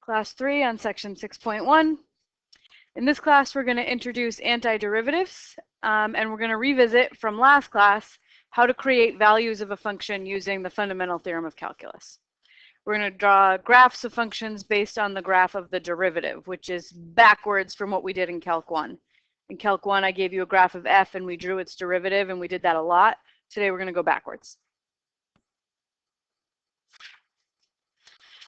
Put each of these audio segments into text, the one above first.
Class 3 on section 6.1. In this class, we're going to introduce antiderivatives, and we're going to revisit from last class how to create values of a function using the fundamental theorem of calculus. We're going to draw graphs of functions based on the graph of the derivative, which is backwards from what we did in Calc 1. In Calc 1, I gave you a graph of f and we drew its derivative, and we did that a lot. Today, we're going to go backwards.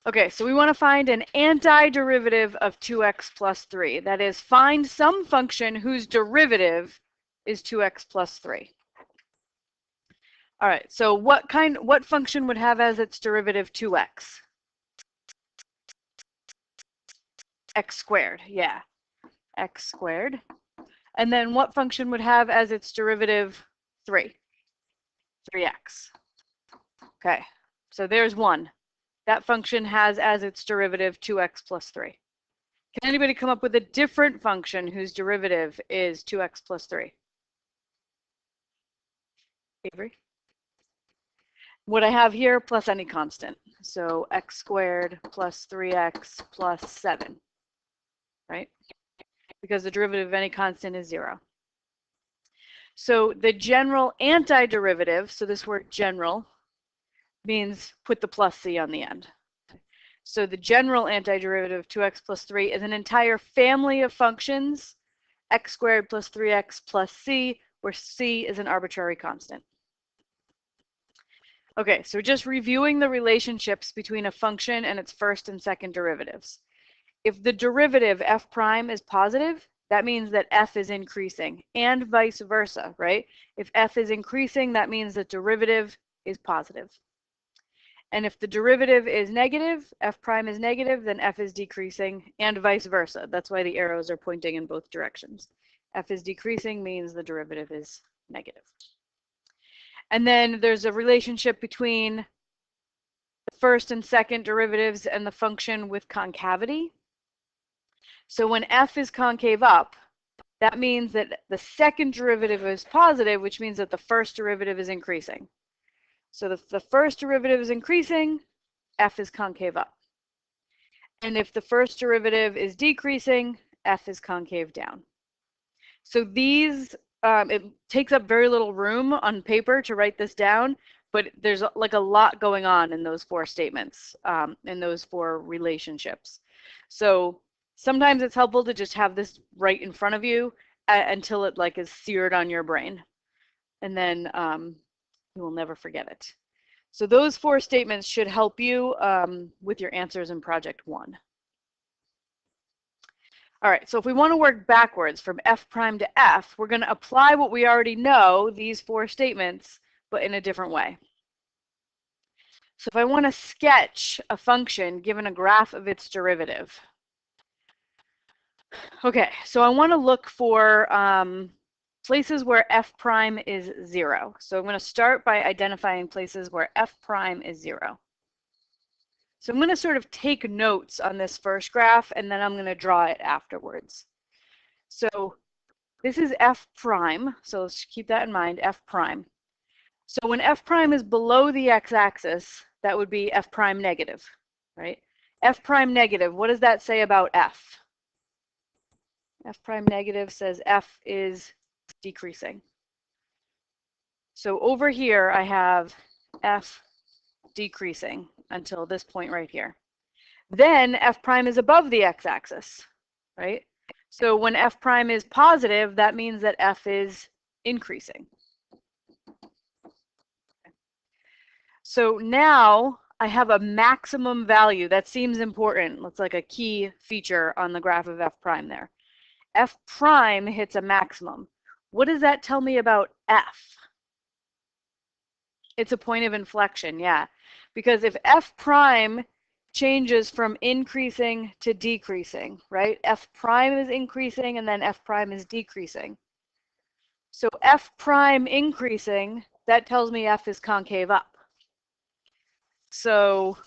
Okay, so we want to find an antiderivative of 2x plus 3. That is, find some function whose derivative is 2x plus 3. All right, so what function would have as its derivative 2x? X squared, yeah, x squared. And then what function would have as its derivative 3? 3x. Okay, so there's one. That function has as its derivative 2x plus 3. Can anybody come up with a different function whose derivative is 2x plus 3? Avery? What I have here, plus any constant. So x squared plus 3x plus 7, right? Because the derivative of any constant is 0. So the general antiderivative, so this word general, means put the plus c on the end. So the general antiderivative of 2x plus 3 is an entire family of functions, x squared plus 3x plus c, where c is an arbitrary constant. Okay, so just reviewing the relationships between a function and its first and second derivatives. If the derivative f prime is positive, that means that f is increasing, and vice versa, right? If f is increasing, that means the derivative is positive. And if the derivative is negative, f prime is negative, then f is decreasing, and vice versa. That's why the arrows are pointing in both directions. F is decreasing means the derivative is negative. And then there's a relationship between the first and second derivatives and the function with concavity. So when f is concave up, that means that the second derivative is positive, which means that the first derivative is increasing. So if the first derivative is increasing, f is concave up. And if the first derivative is decreasing, f is concave down. So these, it takes up very little room on paper to write this down, but there's like a lot going on in those four statements, in those four relationships. So sometimes it's helpful to just have this right in front of you until it like is seared on your brain. And then you will never forget it. So those four statements should help you with your answers in project 1. All right, so if we want to work backwards from f prime to f, we're going to apply what we already know, these four statements, but in a different way. So if I want to sketch a function given a graph of its derivative. Okay, so I want to look for places where f prime is 0. So I'm going to start by identifying places where f prime is 0. So I'm going to sort of take notes on this first graph, and then I'm going to draw it afterwards. So this is f prime, so let's keep that in mind, f prime. So when f prime is below the x-axis, that would be f prime negative, right? F prime negative, what does that say about f? F prime negative says f is decreasing. So over here, I have f decreasing until this point right here. Then f prime is above the x-axis, right? So when f prime is positive, that means that f is increasing. So now I have a maximum value. That seems important. That's like a key feature on the graph of f prime there. F prime hits a maximum. What does that tell me about f? It's a point of inflection, yeah. Because if f prime changes from increasing to decreasing, right? F prime is increasing and then f prime is decreasing. So f prime increasing, that tells me f is concave up. So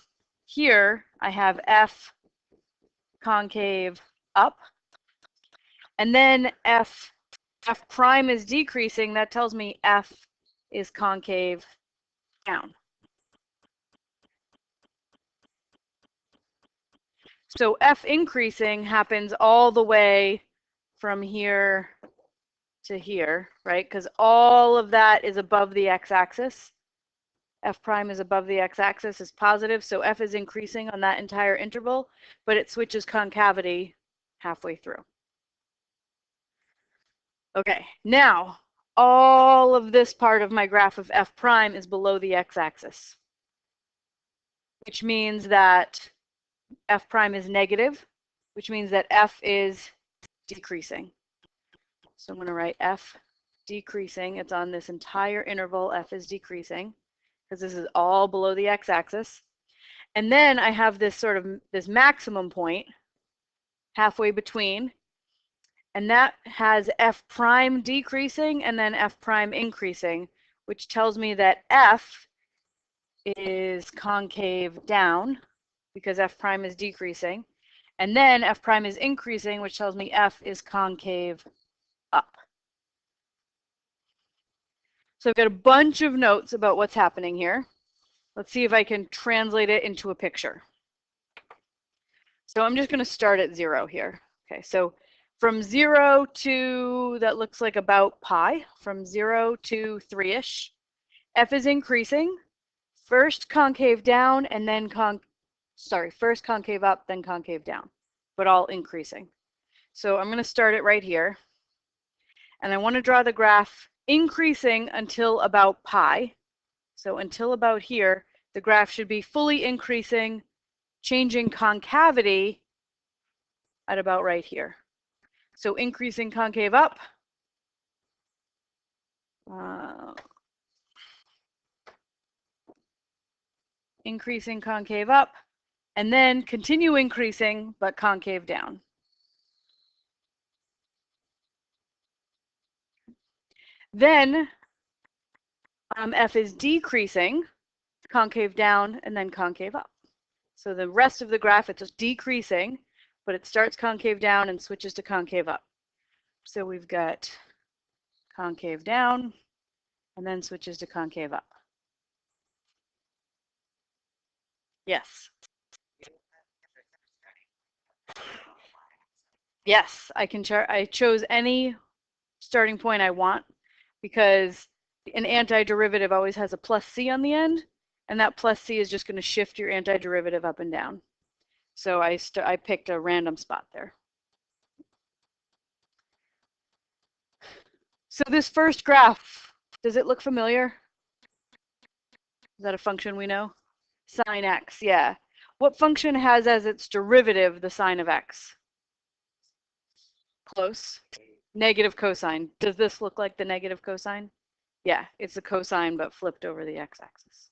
here I have f concave up. And then f prime is decreasing, that tells me f is concave down. So f increasing happens all the way from here to here, right? Because all of that is above the x-axis. F prime is above the x-axis, is positive, so f is increasing on that entire interval, but it switches concavity halfway through. Okay, now all of this part of my graph of f prime is below the x-axis, which means that f prime is negative, which means that f is decreasing. So I'm going to write f decreasing. It's on this entire interval, f is decreasing, because this is all below the x-axis. And then I have this sort of this maximum point halfway between, and that has f prime decreasing and then f prime increasing, which tells me that f is concave down because f prime is decreasing, and then f prime is increasing, which tells me f is concave up. So I've got a bunch of notes about what's happening here. Let's see if I can translate it into a picture. So I'm just going to start at 0 here. Okay, so from 0 to, that looks like about pi, from 0 to 3-ish, f is increasing, first concave down and then first concave up, then concave down, but all increasing. So I'm going to start it right here. And I want to draw the graph increasing until about pi. So until about here, the graph should be fully increasing, changing concavity at about right here. So increasing concave up, increasing concave up, and then continue increasing, but concave down. Then f is decreasing, concave down, and then concave up. So the rest of the graph, it's just decreasing, but it starts concave down and switches to concave up. So we've got concave down, and then switches to concave up. Yes. Yes, I can chart. I chose any starting point I want because an antiderivative always has a plus c on the end, and that plus c is just going to shift your antiderivative up and down. So I picked a random spot there. So this first graph, does it look familiar? Is that a function we know? Sine x, yeah. What function has as its derivative the sine of x? Close. Negative cosine. Does this look like the negative cosine? Yeah, it's the cosine but flipped over the x-axis.